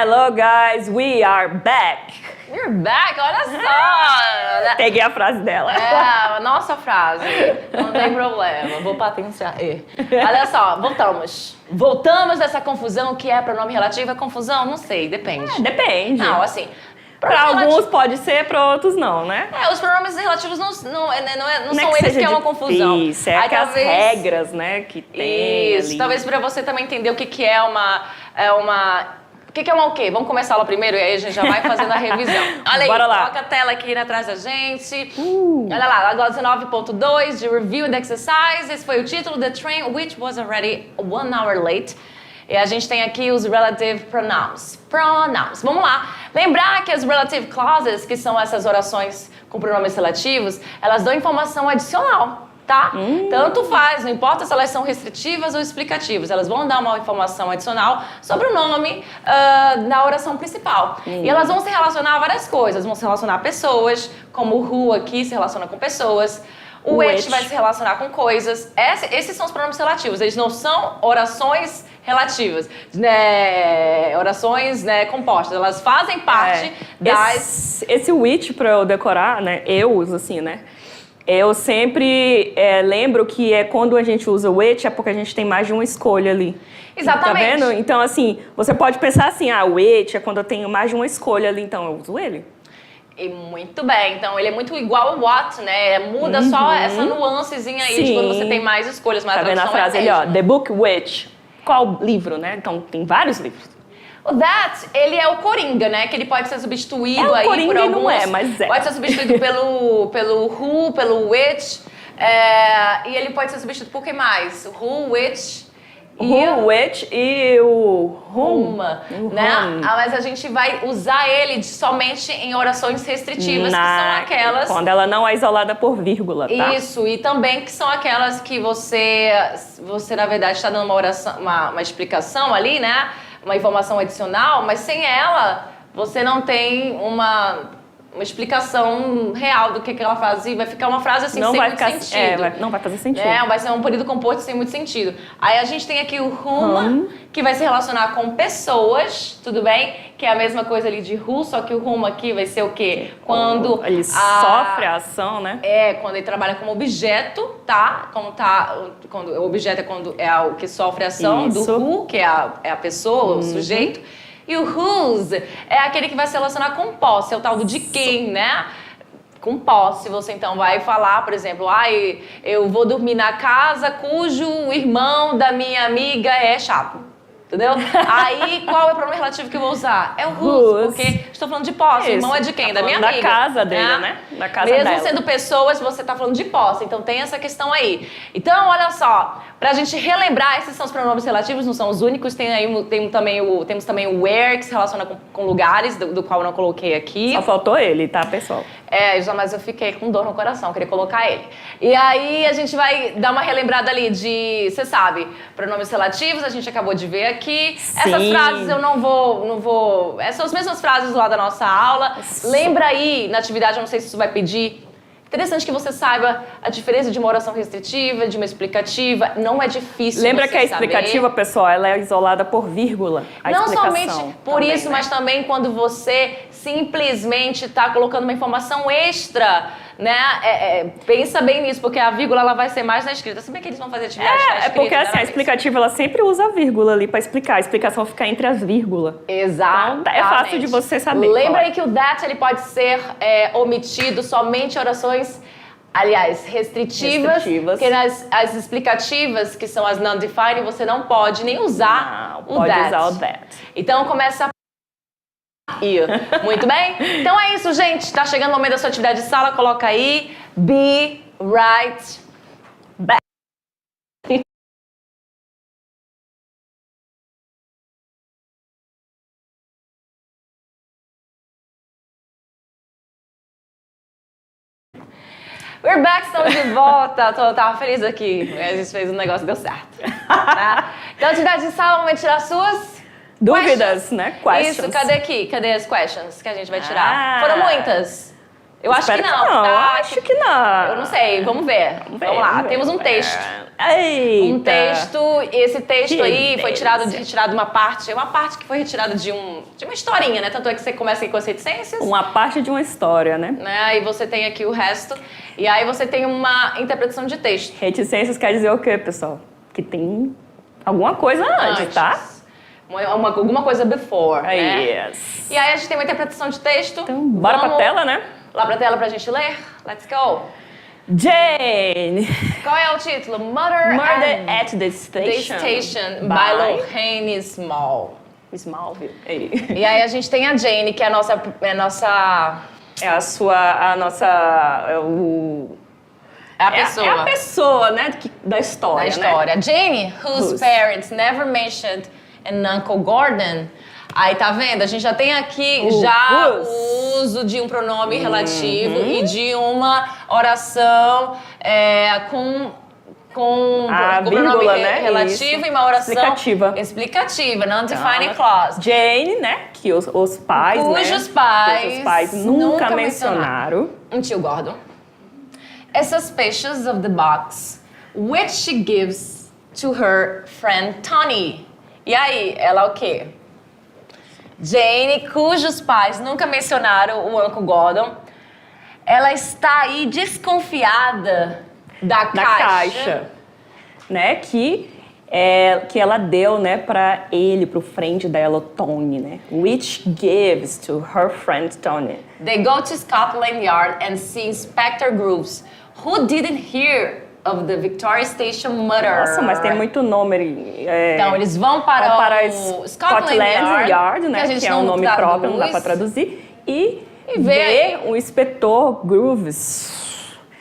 Hello guys, we are back. You're back, olha só! Peguei a frase dela. É, a nossa frase. Não tem problema, vou patentear. Olha só, voltamos. Voltamos dessa confusão que é pronome relativo. É confusão? Não sei, depende. Depende. Não, assim... Pra alguns pode ser, pra outros não, né? Os pronomes relativos não são que eles que é uma confusão. Isso, é que as regras, né, que tem Isso, ali. talvez pra você também entender o que é uma... O que é uma o quê? Vamos começar lá primeiro e aí a gente já vai fazendo a revisão. Olha aí, Bora lá. coloca a tela aqui atrás da gente. Olha lá, agora 19.2 de Review and Exercise. Esse foi o título, The Train Which Was Already 1 Hour Late. E a gente tem aqui os Relative Pronouns. Pronouns. Vamos lá. Lembrar que as Relative Clauses, que são essas orações com pronomes relativos, elas dão informação adicional, tá? Tanto faz, não importa se elas são restritivas ou explicativas, elas vão dar uma informação adicional sobre o nome na oração principal. E elas vão se relacionar a várias coisas, vão se relacionar a pessoas, como o who aqui se relaciona com pessoas, o which vai se relacionar com coisas. Esses são os pronomes relativos, eles não são orações relativas, né, orações, né, compostas, elas fazem parte das... Esse which, pra eu decorar, né, eu uso assim, né, eu sempre lembro que quando a gente usa o which é porque a gente tem mais de uma escolha ali. Exatamente. Tá vendo? Então, assim, você pode pensar assim, o which é quando eu tenho mais de uma escolha ali, então eu uso ele. E muito bem, então ele é muito igual ao what, né? Muda só essa nuancezinha aí de quando você tem mais escolhas, mas tá a vendo a tradução frase ali, ó, the book which, qual livro, né? Então tem vários livros. O that, ele é o coringa, né? Que ele pode ser substituído aí coringa por alguns... não é, mas é. Pode ser substituído pelo who, pelo which, e ele pode ser substituído por quem mais? Who, which... Who, which e o whom, né? Mas a gente vai usar ele somente em orações restritivas, que são aquelas... Quando ela não é isolada por vírgula, tá? Isso, e também que são aquelas que você na verdade está dando uma explicação ali, né? Uma informação adicional, mas sem ela, você não tem uma explicação real do que ela faz e vai ficar uma frase assim sem muito sentido. Não vai fazer sentido. Vai ser um período composto sem muito sentido. Aí a gente tem aqui o whom, que vai se relacionar com pessoas, tudo bem? Que é a mesma coisa ali de who, só que o whom aqui vai ser o quê? Quando ele sofre a ação, né? Quando ele trabalha como objeto, tá? Quando o objeto é o que sofre a ação. Isso. Do who, que é a pessoa, o sujeito. E o whose é aquele que vai se relacionar com posse, é o tal do de quem, né? Com posse, você então vai falar, por exemplo, eu vou dormir na casa cujo irmão da minha amiga é chato. Entendeu? Aí, qual é o pronome relativo que eu vou usar? É o whose, porque estou falando de posse. O irmão é de quem? Da minha amiga. Da casa dele, né? Da casa dela. Mesmo sendo pessoas, você está falando de posse. Então, tem essa questão aí. Então, olha só. Pra gente relembrar, esses são os pronomes relativos, não são os únicos. Temos também o where, que se relaciona com lugares, do qual eu não coloquei aqui. Só faltou ele, tá, pessoal? Mas eu fiquei com dor no coração, queria colocar ele. E aí, a gente vai dar uma relembrada ali de, você sabe, pronomes relativos, a gente acabou de ver aqui. Sim. Essas frases eu não vou... Essas são as mesmas frases lá da nossa aula. Lembra aí, na atividade, eu não sei se isso vai pedir... Interessante que você saiba a diferença de uma oração restritiva, de uma explicativa. Não é difícil Lembra você que a explicativa, saber. pessoal, ela é isolada por vírgula. Não somente por também, isso, né? mas também quando você simplesmente está colocando uma informação extra, né? Pensa bem nisso, porque a vírgula ela vai ser mais na escrita. Se bem que eles vão fazer atividade na escrita. Porque assim, a explicativa ela sempre usa a vírgula ali para explicar. A explicação fica entre as vírgulas. Exato. Então, é fácil de você saber. Lembra aí que o that ele pode ser omitido somente em orações, aliás, restritivas. Porque as explicativas, que são as non-defined, você não pode nem usar o pode that. usar o that. Então começa muito bem? Então é isso, gente. Tá chegando o momento da sua atividade de sala. Coloca aí. Be right back. We're back, estamos de volta. Eu tava feliz aqui. A gente fez um negócio e deu certo. Tá? Então, atividade de sala, vamos tirar suas dúvidas, né? Questions. Isso, cadê aqui? Cadê as questions que a gente vai tirar? Foram muitas? Eu acho que Espero não, tá? Acho que não. Eu não sei, vamos ver. Vamos lá, vamos ver, temos um vamos ver. texto. Eita. Um texto, esse texto Que aí foi delícia. retirado uma parte que foi retirada de uma historinha, né? Tanto é que você começa aqui com as reticências, Uma parte de uma história, né? né? Aí você tem aqui o resto, e aí você tem uma interpretação de texto. Reticências quer dizer o quê, pessoal? Que tem alguma coisa antes, tá? Alguma coisa before, né? Yes. E aí a gente tem uma interpretação de texto. Então, bora pra tela, né? Lá pra tela pra gente ler? Let's go! Jane. Qual é o título? Murder at the the Station. Station by Lorraine Small. Smallville. Ei. E aí a gente tem a Jane, que é a nossa É a nossa... é a pessoa. É a pessoa, né, da história, da história. Jane, whose Whose. parents never mentioned an Uncle Gordon. Aí tá vendo? A gente já tem aqui Whose. o uso de um pronome relativo e de uma oração com A pronome vírgula, né? relativo Isso. e uma oração Explicativa. non-defining Então, clause. Jane, né, que os pais, Cujos né? pais Cujos pais nunca mencionaram. Um tio Gordon. Is suspicious of the box, which she gives to her friend Tony. E aí, ela o quê? Jane, cujos pais nunca mencionaram o Uncle Gordon, ela está aí desconfiada da caixa. Né, que ela deu, né, para ele, pro friend dela, o Tony, né? Which gives to her friend Tony. They go to Scotland Yard and see Inspector Grooves, who didn't hear of the Victoria Station murder. Nossa, mas tem muito nome. Então, eles vão para o Scotland Yard, né, que a gente que é não um nome traduz. próprio, não dá para traduzir, e vê o inspetor Grooves.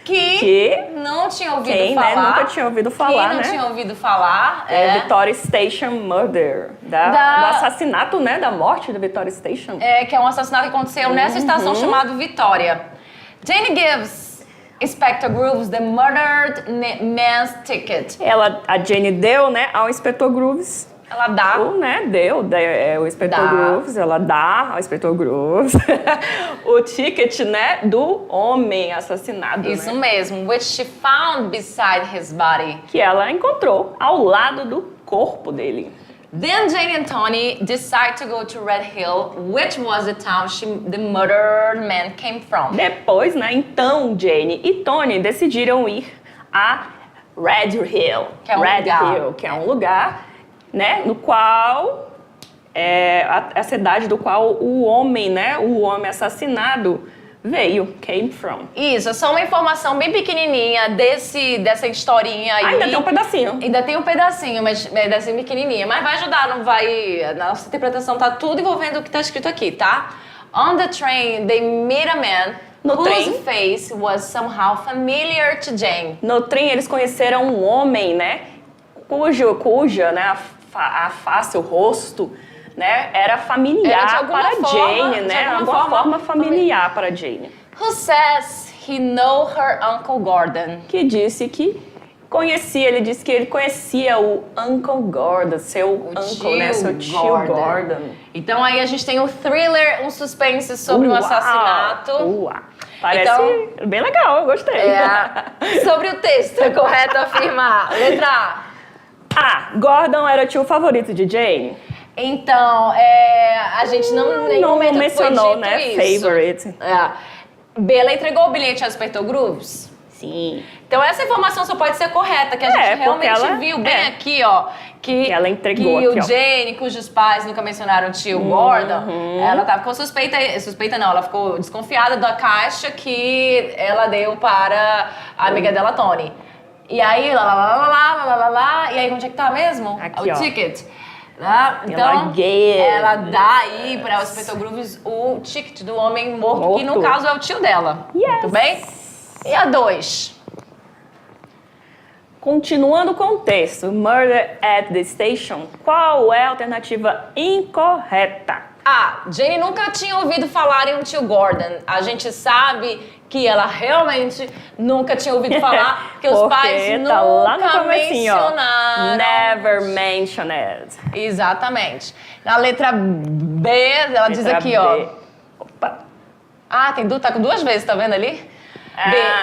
Que não tinha ouvido Quem, falar. né, nunca tinha ouvido falar, Quem não né? tinha ouvido falar. Victoria Station Murder. Do assassinato, né? Da morte da Victoria Station. Que é um assassinato que aconteceu nessa estação chamada Vitória. Jane gives Inspector Grooves the murdered man's ticket. A Jane deu, né, ao inspetor Grooves. Ela dá. O inspetor Grooves, ela dá ao inspetor Grooves o ticket, né, do homem assassinado. Isso né? mesmo. Which she found beside his body. Que ela encontrou ao lado do corpo dele. Then Jane and Tony decide to go to Red Hill, which was the town the murdered man came from. Depois, né, então Jane e Tony decidiram ir a Red Hill. Que é um Red lugar. Hill, que é um lugar, né, no qual a cidade do qual o homem, né, o homem assassinado veio, came from. Isso, é só uma informação bem pequenininha dessa historinha aí. Ainda tem um pedacinho. Ainda tem um pedacinho, mas dessa pequenininha. Mas vai ajudar, não vai... A nossa interpretação tá tudo envolvendo o que tá escrito aqui, tá? On the train, they meet a man whose face was somehow familiar to Jane. No trem, eles conheceram um homem, né, cuja, né, a face, o rosto, né, era familiar para Jane, né, de alguma forma familiar para Jane. Who says he know her Uncle Gordon. Que disse que conhecia, ele disse que ele conhecia o Uncle Gordon, seu uncle, né, seu tio Gordon. Então aí a gente tem um thriller, um suspense sobre um assassinato. Parece então, bem legal, eu gostei. Sobre o texto, é correto afirmar. Letra A. Gordon era o tio favorito de Jane. Então, a gente não mencionou, né, isso. favorite. B, ela entregou o bilhete ao inspetor Grooves? Sim. Então essa informação só pode ser correta, que a gente realmente viu bem aqui, ó, que ela entregou que aqui, o Jane, cujos pais nunca mencionaram o tio Gordon, ela tava com suspeita não, ela ficou desconfiada da caixa que ela deu para a amiga dela, Tony. E aí, e aí onde é que tá mesmo? Aqui, o ó. ticket. Então, ela dá aí para o inspetor Grooves o ticket do homem morto, que no caso é o tio dela. Yes. Muito bem? E a 2? Continuando com o texto, Murder at the Station, qual é a alternativa incorreta? A. Jane nunca tinha ouvido falar em um tio Gordon. A gente sabe que ela realmente nunca tinha ouvido falar, que os pais nunca lá no comecinho, mencionaram. Never mentioned. Exatamente. Na letra B, ela diz aqui, ó. Opa. Ah, tá com 2 vezes, tá vendo ali?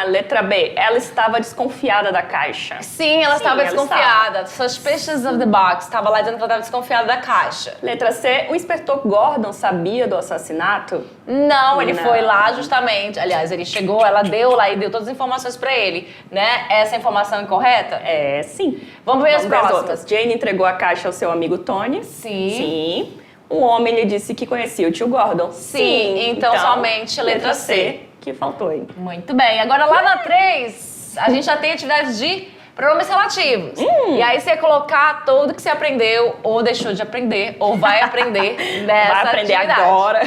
Letra B. Ela estava desconfiada da caixa. Sim, ela estava desconfiada. Suspicious of the box. Estava lá dizendo que ela estava desconfiada da caixa. Letra C. O inspetor Gordon sabia do assassinato? Não, ele foi lá justamente. Aliás, ele chegou, ela deu lá e deu todas as informações pra ele, né? Essa informação é incorreta? Sim. Vamos ver as ver as próximas. outras. Jane entregou a caixa ao seu amigo Tony. Sim. Um homem lhe disse que conhecia o tio Gordon. Sim. Então somente a letra C. Que faltou aí. Muito bem. Agora lá na 3, a gente já tem atividades de pronomes relativos. E aí você ia colocar tudo que você aprendeu, ou deixou de aprender, ou vai aprender nessa Vai aprender atividade. agora.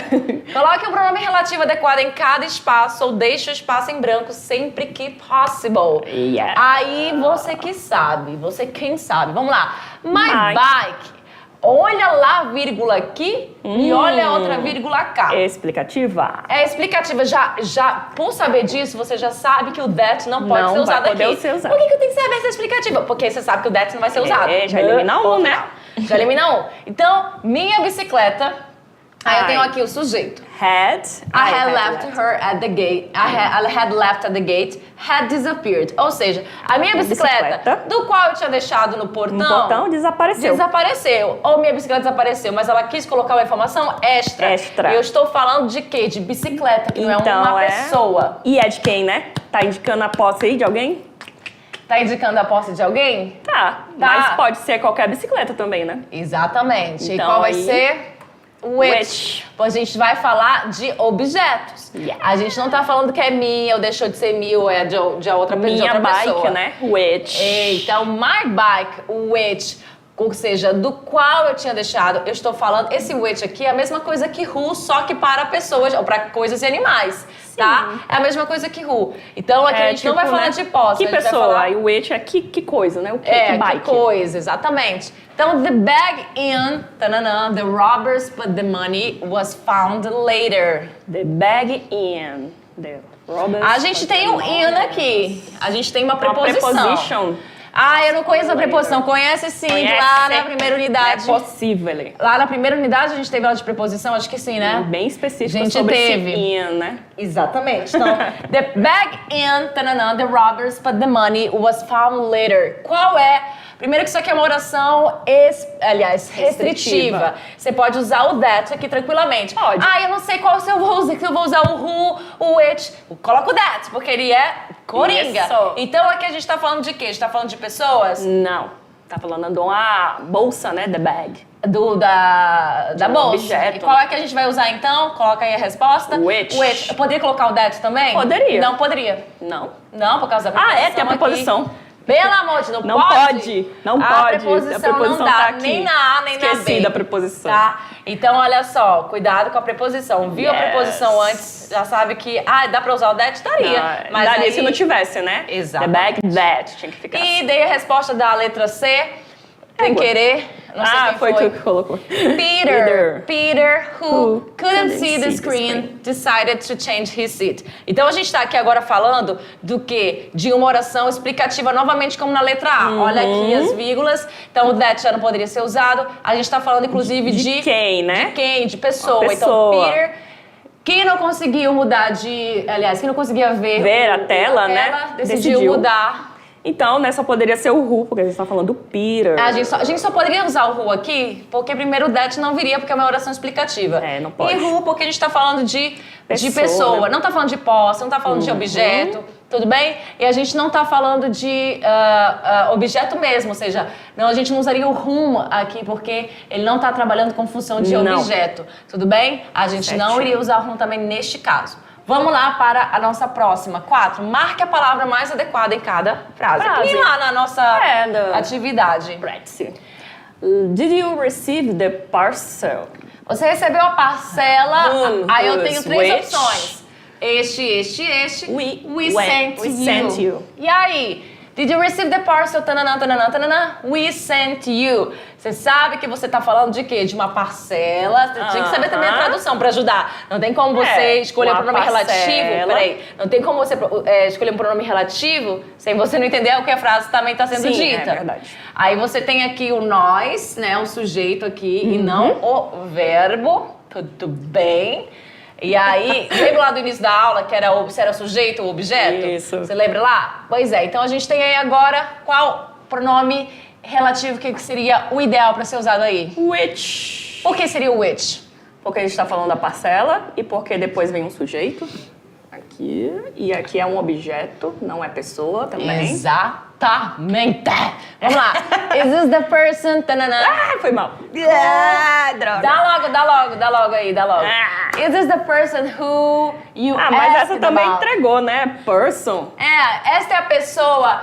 Coloque um pronome relativo adequado em cada espaço, ou deixe o espaço em branco sempre que possible. Yeah. Aí você que sabe, você quem sabe. Vamos lá. My bike. Olha lá a vírgula aqui e olha a outra vírgula cá. Explicativa. É explicativa. Já, por saber disso, você já sabe que o that não pode ser usado aqui. Por que eu tenho que saber essa explicativa? Porque você sabe que o that não vai ser usado. Já elimina um, né? Já elimina um. Então, minha bicicleta. Aí eu tenho aqui o sujeito. I had left her at the gate. I had left at the gate. Had disappeared. Ou seja, a minha bicicleta, do qual eu tinha deixado no portão, desapareceu. Ou minha bicicleta desapareceu, mas ela quis colocar uma informação extra. E eu estou falando de quê? De bicicleta, que não é uma pessoa. E é de quem, né? Tá indicando a posse aí de alguém? Tá indicando a posse de alguém? Tá. Mas pode ser qualquer bicicleta também, né? Exatamente. Então, e qual vai ser? Which. Pois a gente vai falar de objetos. A gente não tá falando que é minha, ou deixou de ser minha, ou é de outra pessoa. Minha bike, né? Which. Então, my bike, which, ou seja, do qual eu tinha deixado, eu estou falando, esse which aqui é a mesma coisa que who, só que para pessoas, ou para coisas e animais. Tá? É a mesma coisa que who. Então aqui a gente não vai falar de posse. Que pessoa? Falar... E o which é que coisa, né? O que bike? Que coisa, exatamente. Então, the bag in, tanana, the robbers, but the money was found later. The bag in, the robbers. A gente tem um in aqui. A gente tem uma preposição. Eu não conheço a preposição. Conhece sim, lá na primeira unidade. É possível. Lá na primeira unidade a gente teve aula de preposição, acho que sim, né? Bem específico a gente sobre teve. In, né? Exatamente. Então, the bag in, tanana, the robbers, but the money was found later. Qual é? Primeiro que isso aqui é uma oração, restritiva. Você pode usar o that aqui tranquilamente. Pode. Eu não sei qual eu vou usar, que eu vou usar o who, o which. Coloca o that, porque ele é coringa. Isso. Então aqui a gente tá falando de quê? A gente tá falando de pessoas? Não. Tá falando de uma bolsa, né? The bag. Da bolsa. Objeto. E qual é que a gente vai usar então? Coloca aí a resposta. Which. Eu poderia colocar o that também? Poderia. Não poderia. Não. Não, por causa da preposição. Tem a preposição. Pelo amor de Deus, não pode. A preposição não dá, tá aqui. nem na A, nem na B. Esqueci da preposição. Tá? Então, olha só, cuidado com a preposição. Viu a preposição antes, já sabe que, dá pra usar o that? Daria. Mas daria se não tivesse, né? Exato. The bag, that, tinha que ficar assim. Dei a resposta da letra C, sem querer. Não sei quem foi tu que colocou. Peter, who couldn't see the screen, decided to change his seat. Então a gente está aqui agora falando do quê? De uma oração explicativa, novamente como na letra A. Olha aqui as vírgulas. Então o that já não poderia ser usado. A gente está falando, inclusive, de quem, né? De quem? De pessoa. Então, Peter, que não conseguiu mudar que não conseguia ver a tela, né? Decidiu mudar. Então, né, só poderia ser o who, porque a gente tá falando do Peter. A gente só poderia usar o who aqui, porque primeiro o that não viria, porque é uma oração explicativa. Não pode. E who, porque a gente tá falando de pessoa. Né? Não tá falando de posse, não tá falando de objeto, tudo bem? E a gente não tá falando de objeto mesmo, ou seja, a gente não usaria o whom aqui, porque ele não tá trabalhando com função de objeto, tudo bem? A gente não iria usar o whom também neste caso. Vamos lá para a nossa próxima. 4. Marque a palavra mais adequada em cada frase. E lá na nossa atividade. Did you receive the parcel? Você recebeu a parcela. Aí eu tenho 3 opções. Este. We sent you. E aí? Did you receive the parcel? Tananã, tananã, tananã. We sent you. Você sabe que você tá falando de quê? De uma parcela. Você tinha que saber também a tradução para ajudar. Não tem como você escolher um pronome relativo. Peraí. Não tem como você escolher um pronome relativo sem você não entender o que a frase também tá sendo dita. É verdade. Aí você tem aqui o nós, né? O sujeito aqui e não o verbo. Tudo bem. E aí, lembra lá do início da aula que era se era sujeito ou objeto? Isso. Você lembra lá? Pois é, então a gente tem aí agora qual pronome relativo que seria o ideal para ser usado aí? Which. Por que seria o which? Porque a gente está falando da parcela e porque depois vem um sujeito. Aqui. E aqui é um objeto, não é pessoa também. Exatamente. Vamos lá. Is this the person? Tanana. Ah, foi mal. Ah, droga. Dá logo aí. Is this the person who you mas essa asked também about? entregou, né? Person. Esta é a pessoa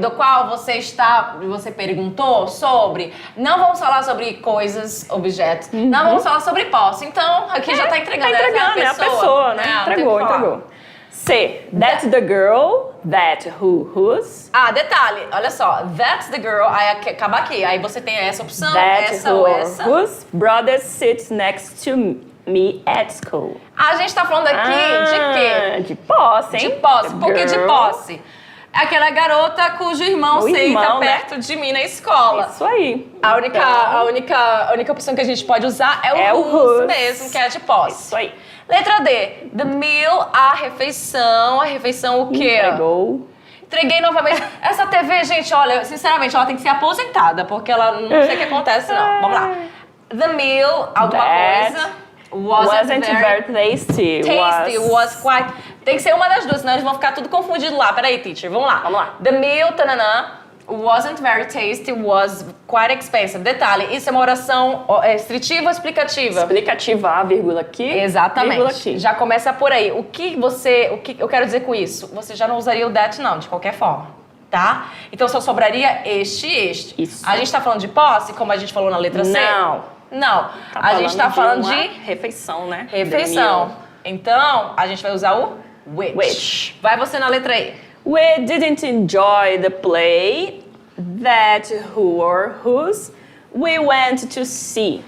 do qual você perguntou sobre. Não vamos falar sobre coisas, objetos. Não vamos falar sobre posse. Então, aqui já tá entregando. Tá entregando, é a pessoa, né? Entregou. C. That's the girl, whose. Detalhe, olha só. That's the girl, aí acaba aqui. Aí você tem essa opção, essa who ou or essa. whose brother sits next to me at school. A gente tá falando aqui de quê? De posse, hein? De posse. The Por que de girl. posse? Aquela garota cujo irmão senta perto de mim na escola. Isso aí. A única opção que a gente pode usar é o whose mesmo, que é de posse. Isso aí. Letra D. The meal, a refeição. A refeição o quê? Entregou. Entreguei novamente. Essa TV, gente, olha, sinceramente, ela tem que ser aposentada, porque ela não sei o que acontece, não. Vamos lá. The meal, alguma coisa. Wasn't very tasty. Was quite. Tem que ser uma das duas, senão eles vão ficar tudo confundido lá. Peraí, teacher, vamos lá. Vamos lá. The meal, tananã, wasn't very tasty, was quite expensive. Detalhe, isso é uma oração restritiva ou explicativa? Explicativa, a vírgula aqui. Exatamente. Vírgula aqui. Já começa por aí. O que eu quero dizer com isso? Você já não usaria o that, não, de qualquer forma. Tá? Então só sobraria este. Isso. A gente tá falando de posse, como a gente falou na letra C? Não. A gente tá falando de refeição, né? refeição. Então, a gente vai usar o which. Vai você na letra E. We didn't enjoy the play that who or whose we went to see.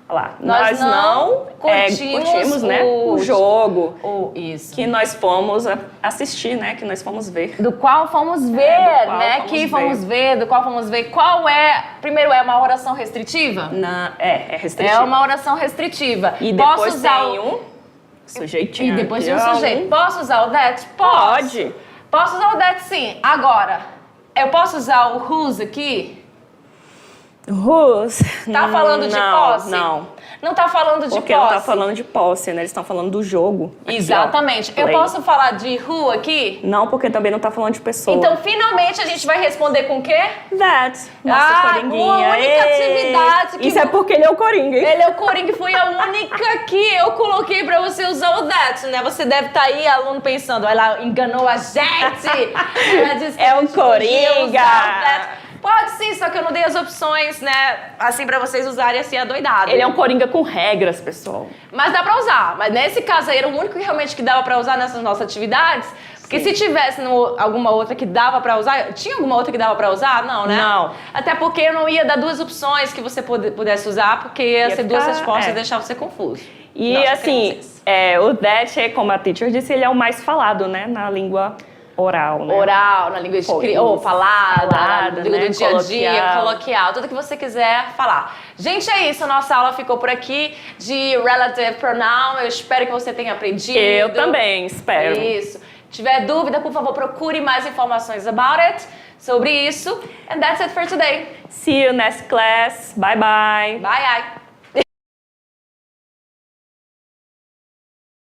Olha lá, nós não curtimos, né, o jogo isso. que nós fomos assistir, né, que nós fomos ver. Do qual fomos ver, do qual fomos ver. Qual é, primeiro, é uma oração restritiva? É restritiva. É uma oração restritiva. E depois tem um sujeitinho. E depois tem um sujeito. Posso usar o that? Pode. Posso usar o that, sim. Agora, eu posso usar o whose aqui? Whose? Tá falando de posse? Não tá falando de Porque posse. não tá falando de posse, né? Eles estão falando do jogo. Aqui, exatamente. ó, eu posso falar de who aqui? Não, porque também não tá falando de pessoa. Então, finalmente, a gente vai responder com o quê? That. Nossa, coringuinha. A única atividade que... Isso é porque ele é o coringa, hein? Ele é o coringa, foi a única que eu coloquei pra você usar o that, né? Você deve estar aí, aluno, pensando, ela enganou a gente. Ela disse que é um coringa. Pode sim, só que eu não dei as opções, né? Assim, pra vocês usarem assim adoidado. Ele é um coringa com regras, pessoal. Mas dá pra usar. Mas nesse caso aí, era o único que realmente que dava pra usar nessas nossas atividades. Porque se tivesse alguma outra que dava pra usar... Tinha alguma outra que dava pra usar? Não, né? Não. Até porque eu não ia dar duas opções que você pudesse usar, porque ia ser duas respostas e deixar você confuso. E assim, o that, como a teacher disse, ele é o mais falado, né? Na língua... oral, né? Oral, na língua escrita, ou falada, na língua né? do dia a dia, coloquial, tudo que você quiser falar. Gente, é isso, a nossa aula ficou por aqui de Relative Pronoun. Eu espero que você tenha aprendido. Eu também, espero. Isso. Se tiver dúvida, por favor, procure mais informações about it, sobre isso. And that's it for today. See you next class. Bye, bye. Bye, bye.